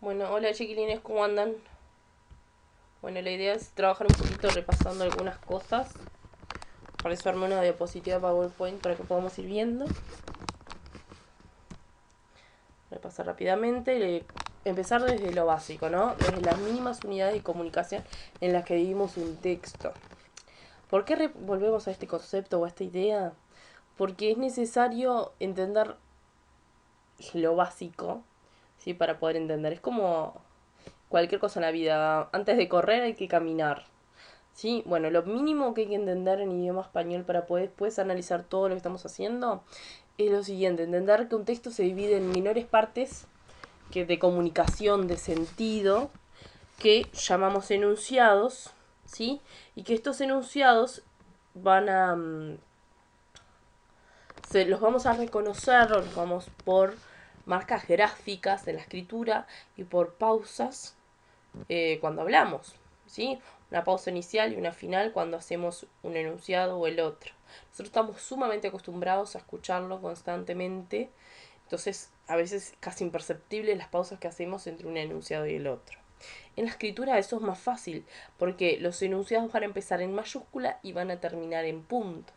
Bueno, hola chiquilines, ¿cómo andan? Bueno, la idea es trabajar un poquito repasando algunas cosas. Para eso armé una diapositiva PowerPoint para que podamos ir viendo. Repasar rápidamente y empezar desde lo básico, ¿no? Desde las mínimas unidades de comunicación en las que vivimos un texto. ¿Por qué volvemos a este concepto o a esta idea? Porque es necesario entender lo básico, ¿sí? Para poder entender. Es como cualquier cosa en la vida. Antes de correr hay que caminar. Sí, bueno, lo mínimo que hay que entender en idioma español para poder después analizar todo lo que estamos haciendo es lo siguiente: entender que un texto se divide en menores partes que de comunicación, de sentido, que llamamos enunciados, ¿sí? Y que estos enunciados van a los vamos a reconocer, o los vamos por marcas gráficas de la escritura y por pausas cuando hablamos, ¿sí? Una pausa inicial y una final cuando hacemos un enunciado o el otro. Nosotros estamos sumamente acostumbrados a escucharlo constantemente, entonces a veces casi imperceptibles las pausas que hacemos entre un enunciado y el otro. En la escritura eso es más fácil, porque los enunciados van a empezar en mayúscula y van a terminar en punto,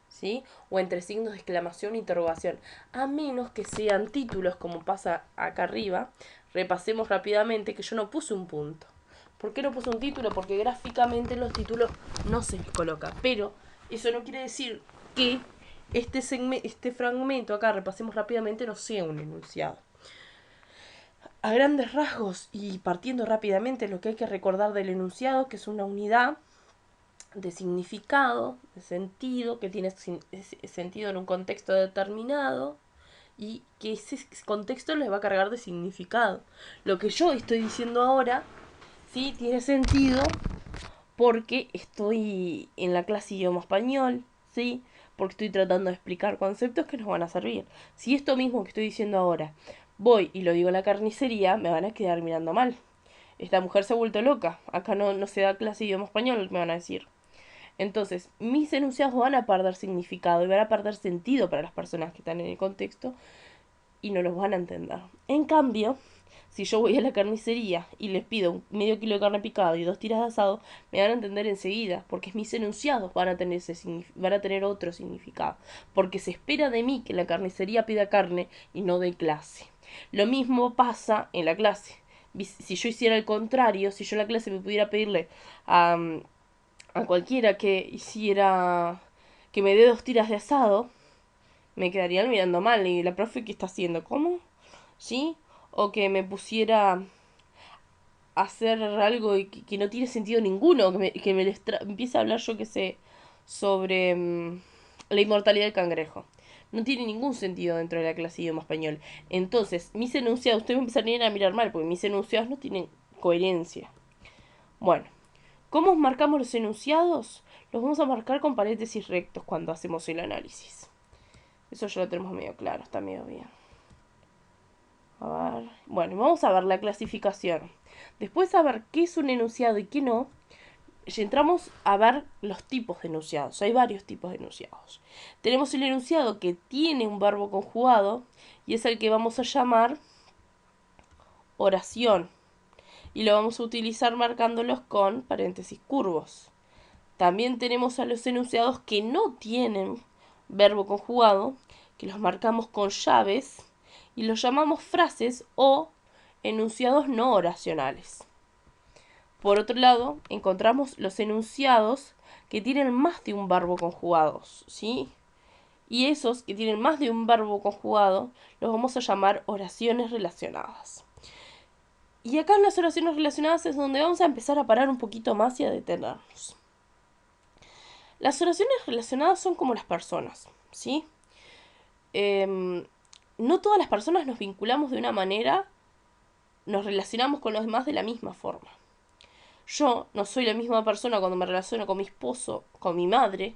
¿sí? O entre signos de exclamación e interrogación, a menos que sean títulos como pasa acá arriba. Repasemos rápidamente que yo no puse un punto. ¿Por qué no puse un título? Porque gráficamente los títulos no se les coloca, pero eso no quiere decir que este fragmento acá, repasemos rápidamente, no sea un enunciado. A grandes rasgos y partiendo rápidamente, lo que hay que recordar del enunciado, que es una unidad de significado, de sentido, que tiene sentido en un contexto determinado y que ese contexto les va a cargar de significado. Lo que yo estoy diciendo ahora, sí, tiene sentido porque estoy en la clase idioma español, sí, porque estoy tratando de explicar conceptos que nos van a servir. Si esto mismo que estoy diciendo ahora voy y lo digo en la carnicería, me van a quedar mirando mal. Esta mujer se ha vuelto loca. Acá no se da clase idioma español, me van a decir. Entonces, mis enunciados van a perder significado y van a perder sentido para las personas que están en el contexto y no los van a entender. En cambio, si yo voy a la carnicería y les pido medio kilo de carne picada y 2 tiras de asado, me van a entender enseguida, porque mis enunciados van a tener otro significado, porque se espera de mí que la carnicería pida carne y no de clase. Lo mismo pasa en la clase. Si yo hiciera el contrario, si yo en la clase me pudiera pedirle a cualquiera que hiciera que me dé 2 tiras de asado, me quedarían mirando mal. Y la profe, ¿qué está haciendo? ¿Cómo? ¿Sí? O que me pusiera a hacer algo que no tiene sentido ninguno, empiece a hablar, yo que sé, sobre la inmortalidad del cangrejo. No tiene ningún sentido dentro de la clase de idioma español. Entonces, mis enunciados, ustedes me empezarían a mirar mal, porque mis enunciados no tienen coherencia. Bueno, ¿cómo marcamos los enunciados? Los vamos a marcar con paréntesis rectos cuando hacemos el análisis. Eso ya lo tenemos medio claro, está medio bien. A ver. Bueno, vamos a ver la clasificación. Después de ver qué es un enunciado y qué no, entramos a ver los tipos de enunciados. Hay varios tipos de enunciados. Tenemos el enunciado que tiene un verbo conjugado y es el que vamos a llamar oración. Y lo vamos a utilizar marcándolos con paréntesis curvos. También tenemos a los enunciados que no tienen verbo conjugado, que los marcamos con llaves y los llamamos frases o enunciados no oracionales. Por otro lado, encontramos los enunciados que tienen más de un verbo conjugado, ¿sí? Y esos que tienen más de un verbo conjugado los vamos a llamar oraciones relacionadas. Y acá en las oraciones relacionadas es donde vamos a empezar a parar un poquito más y a detenernos. Las oraciones relacionadas son como las personas, ¿sí? No todas las personas nos vinculamos de una manera, nos relacionamos con los demás de la misma forma. Yo no soy la misma persona cuando me relaciono con mi esposo, con mi madre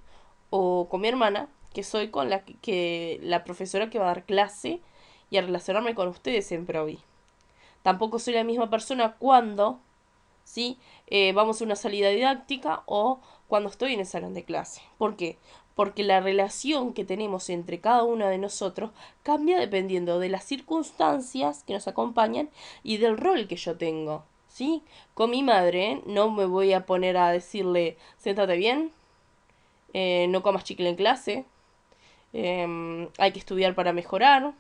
o con mi hermana, que soy con la profesora que va a dar clase y a relacionarme con ustedes en Provi. Tampoco soy la misma persona cuando, ¿sí? Vamos a una salida didáctica o cuando estoy en el salón de clase. ¿Por qué? porque la relación que tenemos entre cada uno de nosotros cambia dependiendo de las circunstancias que nos acompañan y del rol que yo tengo, ¿sí? Con mi madre no me voy a poner a decirle, siéntate bien, no comas chicle en clase, hay que estudiar para mejorar,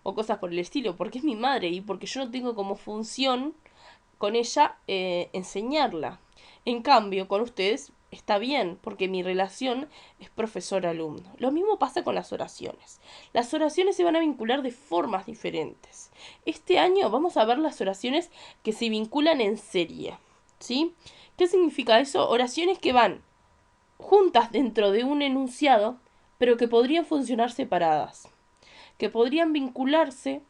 o cosas por el estilo, porque es mi madre y porque yo no tengo como función con ella enseñarla. En cambio, con ustedes está bien, porque mi relación es profesor-alumno. Lo mismo pasa con las oraciones. Las oraciones se van a vincular de formas diferentes. Este año vamos a ver las oraciones que se vinculan en serie. ¿Sí? ¿Qué significa eso? Oraciones que van juntas dentro de un enunciado, pero que podrían funcionar separadas. Que podrían vincularse,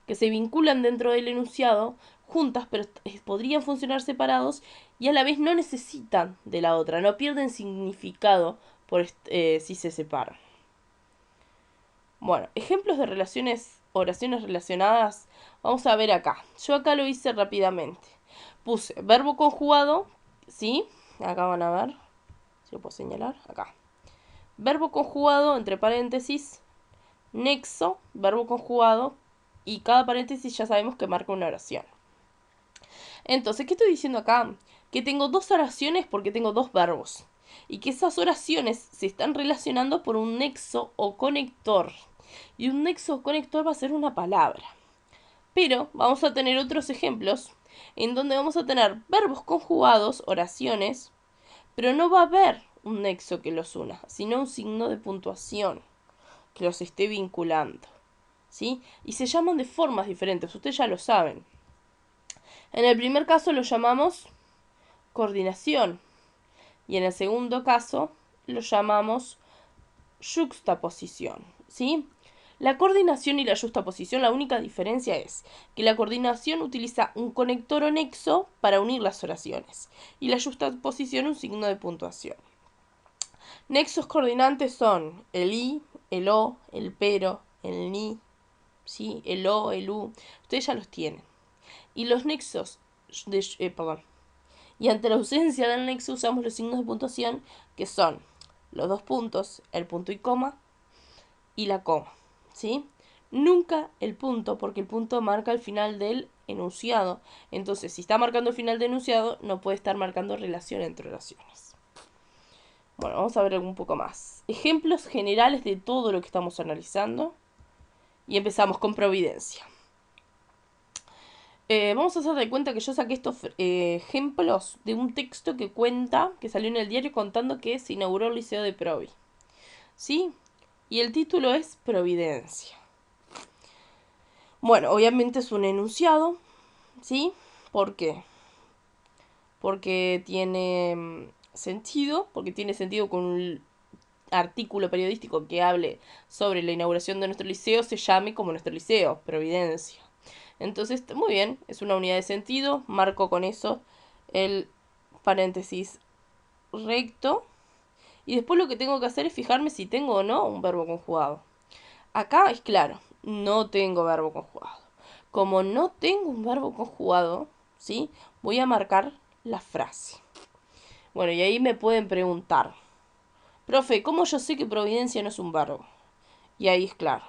que se vinculan dentro del enunciado juntas, pero podrían funcionar separados y a la vez no necesitan de la otra, no pierden significado por si se separan. Bueno, ejemplos de oraciones relacionadas, vamos a ver acá. Yo acá lo hice rápidamente. Puse verbo conjugado, ¿sí? Acá van a ver, si lo puedo señalar, acá. Verbo conjugado, entre paréntesis, nexo, verbo conjugado, y cada paréntesis ya sabemos que marca una oración. Entonces, ¿qué estoy diciendo acá? Que tengo dos oraciones porque tengo dos verbos. Y que esas oraciones se están relacionando por un nexo o conector. Y un nexo o conector va a ser una palabra. Pero vamos a tener otros ejemplos en donde vamos a tener verbos conjugados, oraciones, pero no va a haber un nexo que los una, sino un signo de puntuación que los esté vinculando. ¿Sí? Y se llaman de formas diferentes, ustedes ya lo saben. En el primer caso lo llamamos coordinación y en el segundo caso lo llamamos yuxtaposición, ¿sí? La coordinación y la yuxtaposición, la única diferencia es que la coordinación utiliza un conector o nexo para unir las oraciones y la yuxtaposición un signo de puntuación. Nexos coordinantes son el i, el o, el pero, el ni, ¿sí? El o, el u, ustedes ya los tienen. Y los nexos y ante la ausencia del nexo usamos los signos de puntuación que son los dos puntos, el punto y coma y la coma, ¿sí? Nunca el punto, porque el punto marca el final del enunciado. Entonces, si está marcando el final del enunciado, no puede estar marcando relación entre oraciones. Bueno, vamos a ver un poco más. Ejemplos generales de todo lo que estamos analizando. Y empezamos con providencia. Vamos a hacer de cuenta que yo saqué estos ejemplos de un texto que cuenta, que salió en el diario contando que se inauguró el Liceo de Provi. ¿Sí? Y el título es Providencia. Bueno, obviamente es un enunciado, ¿sí? ¿Por qué? Porque tiene sentido, con un artículo periodístico que hable sobre la inauguración de nuestro liceo, se llame como nuestro liceo, Providencia. Entonces, muy bien, es una unidad de sentido, marco con eso el paréntesis recto. Y después lo que tengo que hacer es fijarme si tengo o no un verbo conjugado. Acá es claro, no tengo verbo conjugado. Como no tengo un verbo conjugado, ¿sí? Voy a marcar la frase. Bueno, y ahí me pueden preguntar, profe, ¿cómo yo sé que providencia no es un verbo? Y ahí es claro.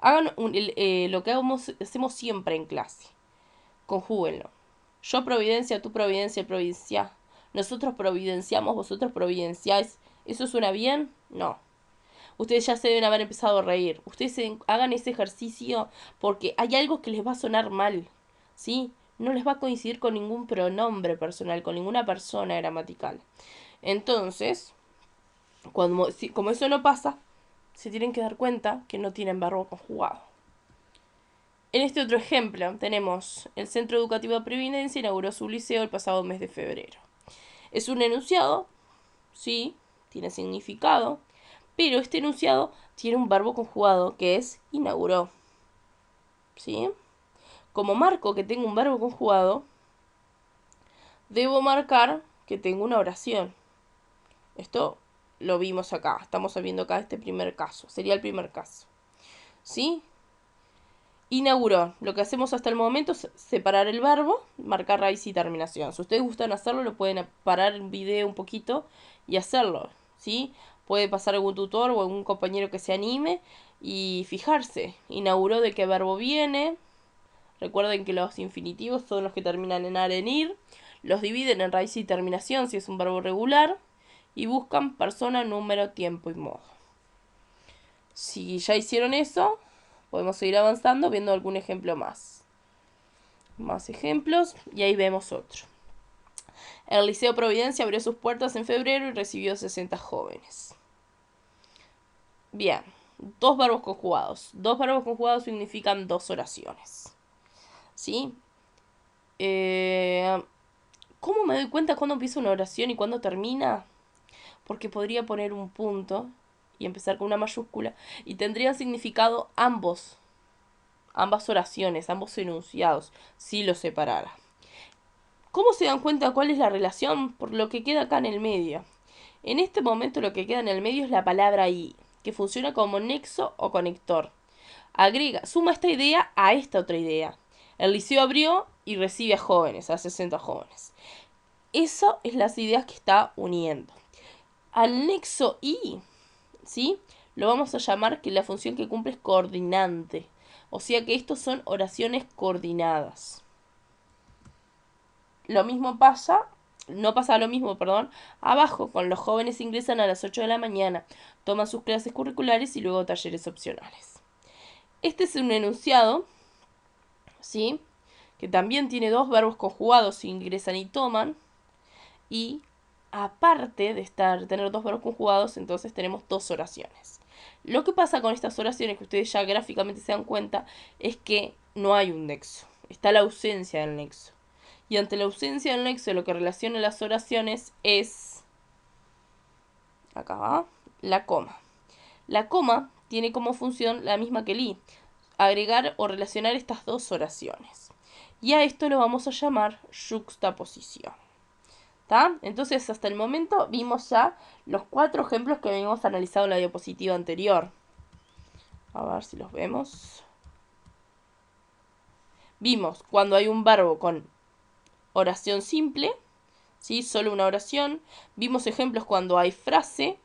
Hagan lo que hacemos siempre en clase. Conjúguenlo. Yo providencia, tú providencia, providencia. Nosotros providenciamos, vosotros providenciáis. ¿Eso suena bien? No. Ustedes ya se deben haber empezado a reír. Ustedes hagan ese ejercicio porque hay algo que les va a sonar mal. ¿Sí? No les va a coincidir con ningún pronombre personal, con ninguna persona gramatical. Entonces, como eso no pasa, se tienen que dar cuenta que no tienen verbo conjugado. En este otro ejemplo tenemos el Centro Educativo de Providencia inauguró su liceo el pasado mes de febrero. Es un enunciado, sí, tiene significado, pero este enunciado tiene un verbo conjugado que es inauguró. ¿Sí? Como marco que tengo un verbo conjugado, debo marcar que tengo una oración. Esto lo vimos acá, estamos viendo acá este primer caso, sería el primer caso. ¿Sí? Inauguró. Lo que hacemos hasta el momento es separar el verbo, marcar raíz y terminación. Si ustedes gustan hacerlo, lo pueden parar el video un poquito y hacerlo, ¿sí? Puede pasar algún tutor o algún compañero que se anime y fijarse. Inauguró de qué verbo viene. Recuerden que los infinitivos son los que terminan en ar, en ir. Los dividen en raíz y terminación si es un verbo regular. Y buscan persona, número, tiempo y modo. Si ya hicieron eso, podemos seguir avanzando viendo algún ejemplo más. Más ejemplos y ahí vemos otro. El Liceo Providencia abrió sus puertas en febrero y recibió 60 jóvenes. Bien, dos verbos conjugados. Dos verbos conjugados significan dos oraciones. ¿Sí? ¿Cómo me doy cuenta cuándo empieza una oración y cuándo termina? Porque podría poner un punto y empezar con una mayúscula y tendrían significado ambas oraciones, ambos enunciados, si los separara. ¿Cómo se dan cuenta cuál es la relación? Por lo que queda acá en el medio. En este momento lo que queda en el medio es la palabra y, que funciona como nexo o conector. Suma esta idea a esta otra idea. El liceo abrió y recibe a jóvenes, a 60 jóvenes. Eso es las ideas que está uniendo. Al nexo y, ¿sí? Lo vamos a llamar que la función que cumple es coordinante. O sea que estos son oraciones coordinadas. Lo mismo pasa, no pasa lo mismo, abajo, con los jóvenes ingresan a las 8 de la mañana, toman sus clases curriculares y luego talleres opcionales. Este es un enunciado, ¿sí? Que también tiene dos verbos conjugados, ingresan y toman, y aparte de tener dos verbos conjugados, entonces tenemos dos oraciones. Lo que pasa con estas oraciones, que ustedes ya gráficamente se dan cuenta, es que no hay un nexo, está la ausencia del nexo. Y ante la ausencia del nexo, lo que relaciona las oraciones es, acá va, la coma. La coma tiene como función la misma que el i, agregar o relacionar estas dos oraciones. Y a esto lo vamos a llamar yuxtaposición. ¿Tá? Entonces, hasta el momento vimos ya los 4 ejemplos que habíamos analizado en la diapositiva anterior. A ver si los vemos. Vimos cuando hay un verbo con oración simple, ¿sí? Solo una oración. Vimos ejemplos cuando hay frase.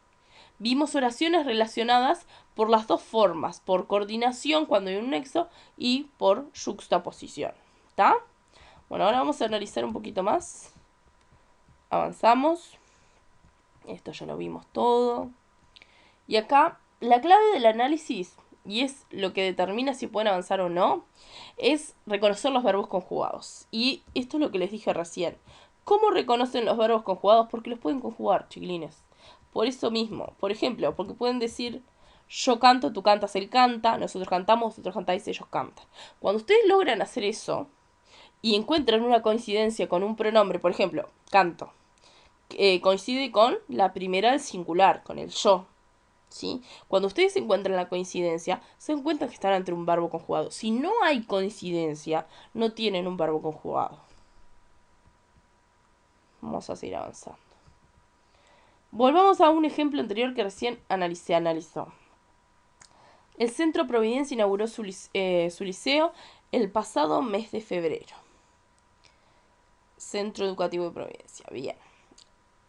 Vimos oraciones relacionadas por las dos formas, por coordinación cuando hay un nexo y por yuxtaposición. ¿Está? Bueno, ahora vamos a analizar un poquito más. Avanzamos. Esto ya lo vimos todo. Y acá, la clave del análisis, y es lo que determina si pueden avanzar o no, es reconocer los verbos conjugados. Y esto es lo que les dije recién. ¿Cómo reconocen los verbos conjugados? Porque los pueden conjugar, chiquilines. Por eso mismo. Por ejemplo, porque pueden decir yo canto, tú cantas, él canta, nosotros cantamos, vosotros cantáis, ellos cantan. Cuando ustedes logran hacer eso y encuentran una coincidencia con un pronombre, por ejemplo, canto, coincide con la primera del singular, con el yo. ¿Sí? Cuando ustedes encuentran la coincidencia, se dan cuenta que están ante un verbo conjugado. Si no hay coincidencia, no tienen un verbo conjugado. Vamos a seguir avanzando. Volvamos a un ejemplo anterior que recién analizó. El Centro Providencia inauguró su liceo el pasado mes de febrero. Centro Educativo de Providencia. Bien.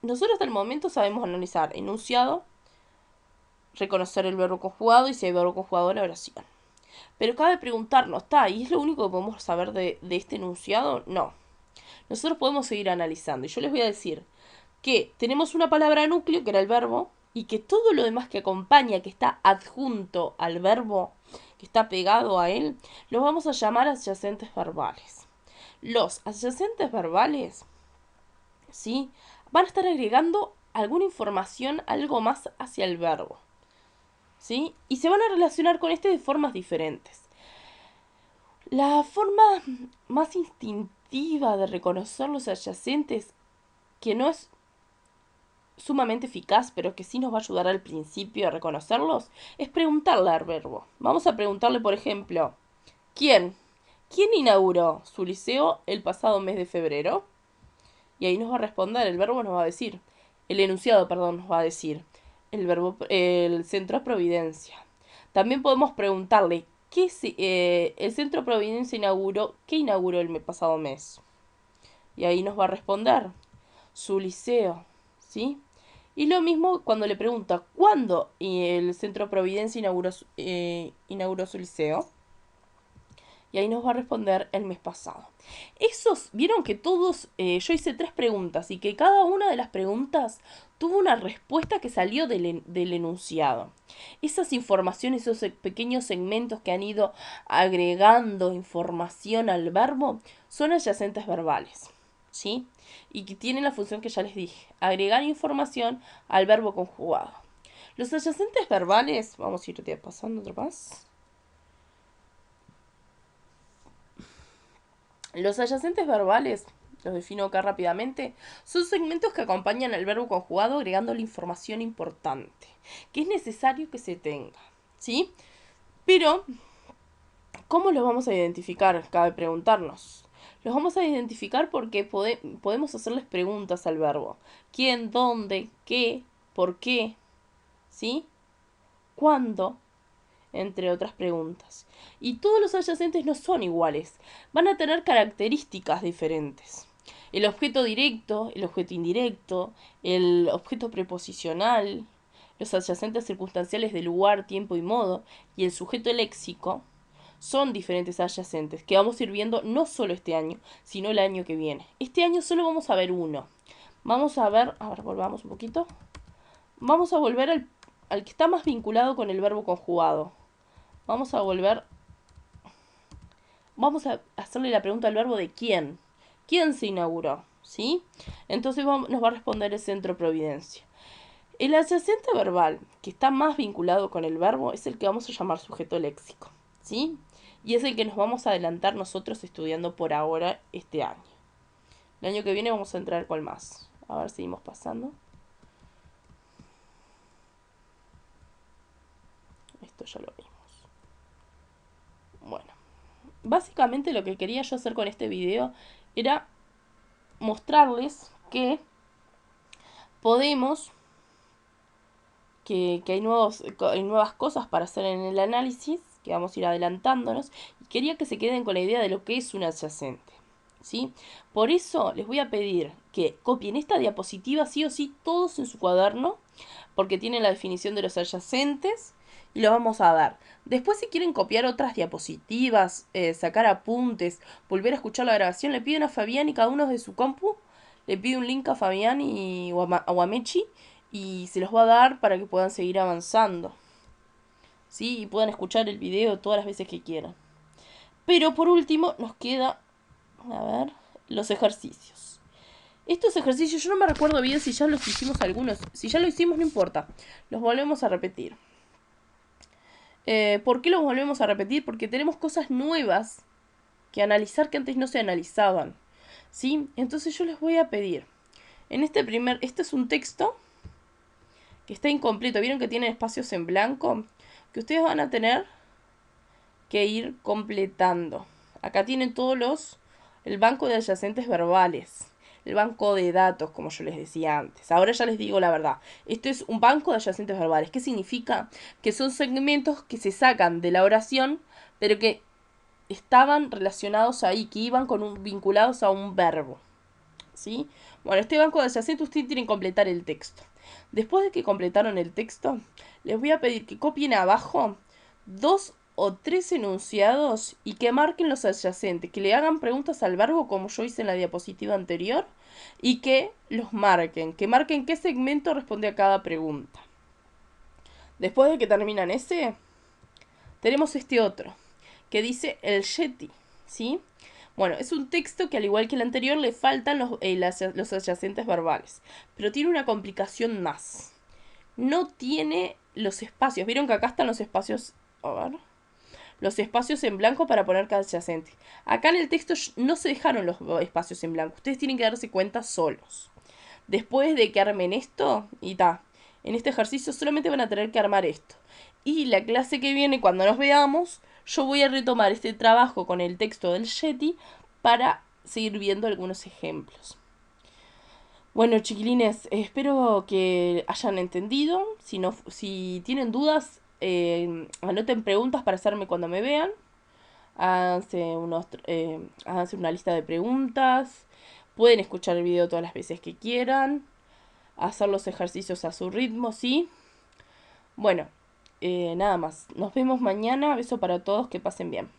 Nosotros hasta el momento sabemos analizar enunciado, reconocer el verbo conjugado y si hay verbo conjugado la oración. Pero cabe preguntarnos, ¿y es lo único que podemos saber de este enunciado? No. Nosotros podemos seguir analizando y yo les voy a decir que tenemos una palabra núcleo, que era el verbo, y que todo lo demás que acompaña, que está adjunto al verbo, que está pegado a él, los vamos a llamar adyacentes verbales. Los adyacentes verbales, ¿sí? Van a estar agregando alguna información, algo más hacia el verbo, ¿sí? Y se van a relacionar con este de formas diferentes. La forma más instintiva de reconocer los adyacentes, que no es sumamente eficaz, pero que sí nos va a ayudar al principio a reconocerlos, es preguntarle al verbo. Vamos a preguntarle, por ejemplo, ¿quién inauguró su liceo el pasado mes de febrero? Y ahí nos va a responder, el verbo nos va a decir, el enunciado, nos va a decir, el Centro Providencia. También podemos preguntarle, el Centro Providencia ¿qué inauguró el pasado mes? Y ahí nos va a responder, su liceo, ¿sí? Y lo mismo cuando le pregunta cuándo el Centro Providencia inauguró su liceo. Y ahí nos va a responder el mes pasado. Vieron que todos, yo hice 3 preguntas y que cada una de las preguntas tuvo una respuesta que salió del enunciado. Esas informaciones, esos pequeños segmentos que han ido agregando información al verbo, son adyacentes verbales. ¿Sí? Y que tienen la función que ya les dije, agregar información al verbo conjugado. Los adyacentes verbales, vamos a ir pasando otro más. Los adyacentes verbales, los defino acá rápidamente, son segmentos que acompañan al verbo conjugado agregando la información importante, que es necesario que se tenga, ¿sí? Pero, ¿cómo los vamos a identificar? Cabe preguntarnos. Los vamos a identificar porque podemos hacerles preguntas al verbo. ¿Quién? ¿Dónde? ¿Qué? ¿Por qué? ¿Sí? ¿Cuándo? Entre otras preguntas. Y todos los adyacentes no son iguales, van a tener características diferentes. El objeto directo, el objeto indirecto, el objeto preposicional, los adyacentes circunstanciales de lugar, tiempo y modo, y el sujeto léxico, son diferentes adyacentes que vamos a ir viendo no solo este año, sino el año que viene. Este año solo vamos a ver uno. Vamos a ver, volvamos un poquito. Vamos a volver al que está más vinculado con el verbo conjugado. Vamos a hacerle la pregunta al verbo de quién. ¿Quién se inauguró? ¿Sí? Entonces nos va a responder el Centro Providencia. El adyacente verbal que está más vinculado con el verbo es el que vamos a llamar sujeto léxico. ¿Sí? Y es el que nos vamos a adelantar nosotros estudiando por ahora este año. El año que viene vamos a entrar con más. A ver, seguimos pasando. Esto ya lo vimos. Bueno, básicamente lo que quería yo hacer con este video era mostrarles que podemos, que hay nuevas cosas para hacer en el análisis, que vamos a ir adelantándonos, y quería que se queden con la idea de lo que es un adyacente. ¿Sí? Por eso les voy a pedir que copien esta diapositiva sí o sí todos en su cuaderno, porque tiene la definición de los adyacentes y lo vamos a dar. Después, si quieren copiar otras diapositivas, sacar apuntes, volver a escuchar la grabación, le piden a Fabián y cada uno de su compu le pide un link a Fabián o a Mechi y se los va a dar para que puedan seguir avanzando. ¿Sí? Y puedan escuchar el video todas las veces que quieran. Pero por último nos queda, a ver, los ejercicios. Estos ejercicios yo no me recuerdo bien si ya los hicimos algunos. Si ya lo hicimos no importa, los volvemos a repetir. ¿Por qué los volvemos a repetir? Porque tenemos cosas nuevas que analizar que antes no se analizaban. ¿Sí? Entonces yo les voy a pedir. Este es un texto que está incompleto. ¿Vieron que tiene espacios en blanco? Que ustedes van a tener que ir completando. Acá tienen el banco de adyacentes verbales. El banco de datos, como yo les decía antes. Ahora ya les digo la verdad. Esto es un banco de adyacentes verbales. ¿Qué significa? Que son segmentos que se sacan de la oración, pero que estaban relacionados ahí, que iban vinculados a un verbo. ¿Sí? Bueno, este banco de adyacentes ustedes tienen que completar el texto. Después de que completaron el texto, les voy a pedir que copien abajo 2 o 3 enunciados y que marquen los adyacentes, que le hagan preguntas al verbo como yo hice en la diapositiva anterior y que los marquen, qué segmento responde a cada pregunta. Después de que terminan ese, tenemos este otro, que dice el Yeti, ¿sí? Bueno, es un texto que al igual que el anterior le faltan los adyacentes verbales, pero tiene una complicación más. No tiene los espacios, ¿vieron que acá están los espacios? A ver. Los espacios en blanco para poner cada adyacente. Acá en el texto no se dejaron los espacios en blanco. Ustedes tienen que darse cuenta solos. Después de que armen esto, en este ejercicio solamente van a tener que armar esto. Y la clase que viene, cuando nos veamos, yo voy a retomar este trabajo con el texto del Yeti para seguir viendo algunos ejemplos. Bueno, chiquilines, espero que hayan entendido. Si tienen dudas, anoten preguntas para hacerme cuando me vean. Háganse una lista de preguntas. Pueden escuchar el video todas las veces que quieran. hacer los ejercicios a su ritmo, ¿sí? Bueno, nada más. Nos vemos mañana. Beso para todos, que pasen bien.